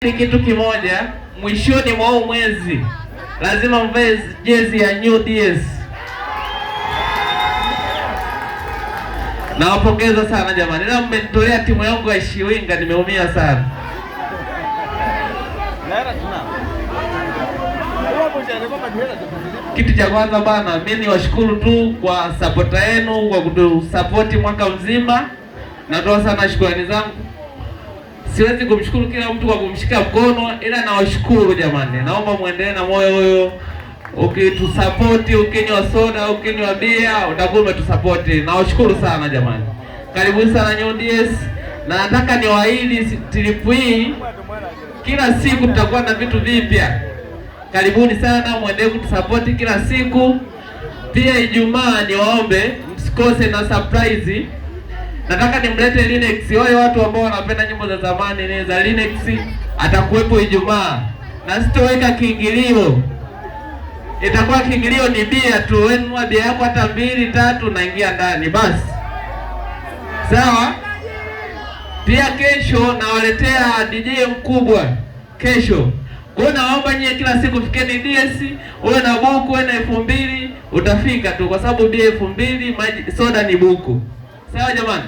Ni kitu kimoja, mwishoni mwa huu mwezi lazima mvae jezi ya New DS. Nawapongeza sana jamani. Leo mmenitolea timu yangu ya Shiwinga, nimeumia sana. Kitu cha kwanza bana, mimi niwashukuru tu kwa support yenu, kwa kutusupport mwaka mzima. Natoa sana shukrani zangu. Siwezi kumshukuru kila mtu kwa kumshika mkono, ila nawashukuru jamani. Naomba muendelee na moyo huyo. Ukitusupport, ukinywa soda, ukinywa bia, utakuwa umetusupport. Nawashukuru sana jamani. Karibuni sana New DS. Na nataka niwaahidi trip hii kila siku tutakuwa na vitu vipya. Karibuni sana, muendelee kutusupport kila siku. Pia Ijumaa niwaombe msikose na surprise. Nataka nimlete Linux. Wale watu ambao wanapenda nyimbo za zamani ni za Linux, atakuwepo Ijumaa. Na sitoweka kiingilio. Itakuwa kiingilio ni bia tu. Wewe nunua bia yako hata 2, 3 naingia ndani basi. Sawa? Pia kesho nawaletea DJ mkubwa. Kesho. Kwa hiyo naomba nyie kila siku fikeni DS, uwe na buku, uwe na 2000, utafika tu kwa sababu bia 2000, maji soda ni buku. Sawa jamani?